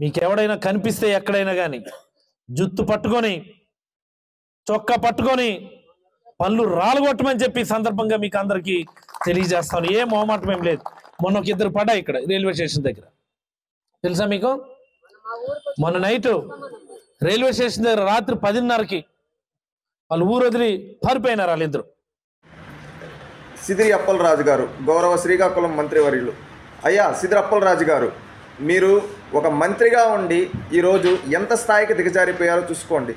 మీకెవడైనా కనిపిస్తే ఎక్కడైనా కానీ జుత్తు పట్టుకొని చొక్కా పట్టుకొని పళ్ళు రాలగొట్టమని చెప్పి సందర్భంగా మీకు అందరికీ తెలియజేస్తాను. ఏ మొహమాటం ఏం లేదు. మొన్న ఒక ఇద్దరు పడ్డా ఇక్కడ రైల్వే స్టేషన్ దగ్గర, తెలుసా మీకు? మొన్న నైట్ రైల్వే స్టేషన్ దగ్గర రాత్రి 10:30కి వాళ్ళు ఊరు వదిలి పారిపోయినారు వాళ్ళిద్దరు. సిదిరి అప్పలరాజు గారు, గౌరవ శ్రీకాకుళం మంత్రివర్యులు. అయ్యా సిదిరి అప్పలరాజు గారు, మీరు ఒక మంత్రిగా ఉండి ఈరోజు ఎంత స్థాయికి దిగజారిపోయారో చూసుకోండి.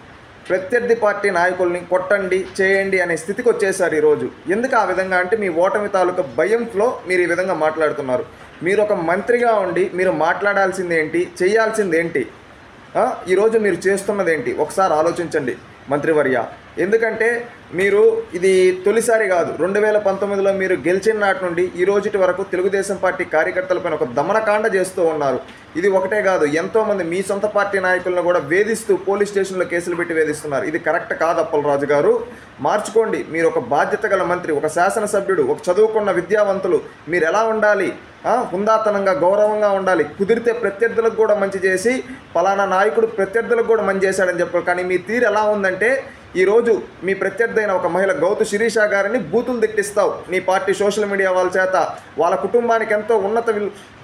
ప్రత్యర్థి పార్టీ నాయకుల్ని కొట్టండి చేయండి అనే స్థితికి వచ్చేసారు ఈరోజు. ఎందుకు ఆ విధంగా అంటే మీ ఓటమి తాలూకా భయంలో మీరు ఈ విధంగా మాట్లాడుతున్నారు. మీరు ఒక మంత్రిగా ఉండి మీరు మాట్లాడాల్సింది ఏంటి, చేయాల్సింది ఏంటి, ఈరోజు మీరు చేస్తున్నది ఏంటి ఒకసారి ఆలోచించండి మంత్రివర్య. ఎందుకంటే మీరు ఇది తొలిసారి కాదు, 2019లో మీరు గెలిచిన నాటి నుండి ఈ రోజుటి వరకు తెలుగుదేశం పార్టీ కార్యకర్తలపైన ఒక దమనకాండ చేస్తూ ఉన్నారు. ఇది ఒకటే కాదు, ఎంతోమంది మీ సొంత పార్టీ నాయకులను కూడా వేధిస్తూ పోలీస్ స్టేషన్లో కేసులు పెట్టి వేధిస్తున్నారు. ఇది కరెక్ట్ కాదు అప్పలరాజు గారు, మార్చుకోండి. మీరు ఒక బాధ్యత గల మంత్రి, ఒక శాసనసభ్యుడు, ఒక చదువుకున్న విద్యావంతులు. మీరు ఎలా ఉండాలి? హుందాతనంగా గౌరవంగా ఉండాలి. కుదిరితే ప్రత్యర్థులకు కూడా మంచి చేసి పలానా నాయకుడు ప్రత్యర్థులకు కూడా మంచి చేశాడని చెప్పారు. కానీ మీ తీరు ఎలా ఉందంటే ఈరోజు మీ ప్రత్యర్థి అయిన ఒక మహిళ గౌతు శిరీష గారిని బూతులు తిట్టిస్తావు నీ పార్టీ సోషల్ మీడియా వాళ్ళ చేత. వాళ్ళ కుటుంబానికి ఎంతో ఉన్నత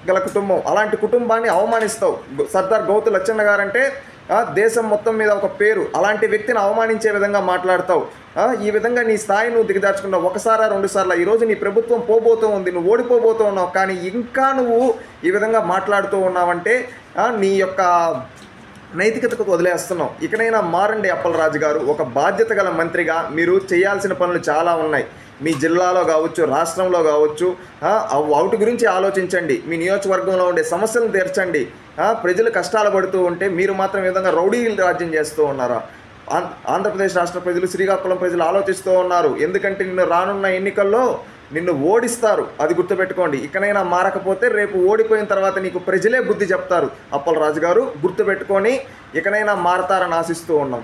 గల కుటుంబం, అలాంటి కుటుంబాన్ని అవమానిస్తావు. సర్దార్ గౌతు లచ్చన్న గారంటే దేశం మొత్తం మీద ఒక పేరు, అలాంటి వ్యక్తిని అవమానించే విధంగా మాట్లాడతావు. ఈ విధంగా నీ స్థాయి నువ్వు దిగదార్చుకున్నావు. ఒకసారా రెండు సార్లు. ఈరోజు నీ ప్రభుత్వం పోబోతూ ఉంది, నువ్వు ఓడిపోబోతూ ఉన్నావు. కానీ ఇంకా నువ్వు ఈ విధంగా మాట్లాడుతూ ఉన్నావంటే నీ యొక్క నైతికతకు వదిలేస్తున్నాం. ఇకనైనా మారండి అప్పలరాజు గారు. ఒక బాధ్యత గల మంత్రిగా మీరు చేయాల్సిన పనులు చాలా ఉన్నాయి. మీ జిల్లాలో కావచ్చు, రాష్ట్రంలో కావచ్చు, వాటి గురించి ఆలోచించండి. మీ నియోజకవర్గంలో ఉండే సమస్యలను తీర్చండి. ప్రజలు కష్టాలు పడుతూ ఉంటే మీరు మాత్రం ఈ విధంగా రౌడీ రాజ్యం చేస్తూ ఉన్నారా? ఆంధ్రప్రదేశ్ రాష్ట్ర ప్రజలు, శ్రీకాకుళం ప్రజలు ఆలోచిస్తూ ఉన్నారు. ఎందుకంటే నిన్ను రానున్న ఎన్నికల్లో నిన్ను ఓడిస్తారు, అది గుర్తుపెట్టుకోండి. ఇకనైనా మారకపోతే రేపు ఓడిపోయిన తర్వాత నీకు ప్రజలే బుద్ధి చెప్తారు. అప్పలరాజు గారు గుర్తుపెట్టుకొని ఇకనైనా మారతారని ఆశిస్తూ ఉన్నాం.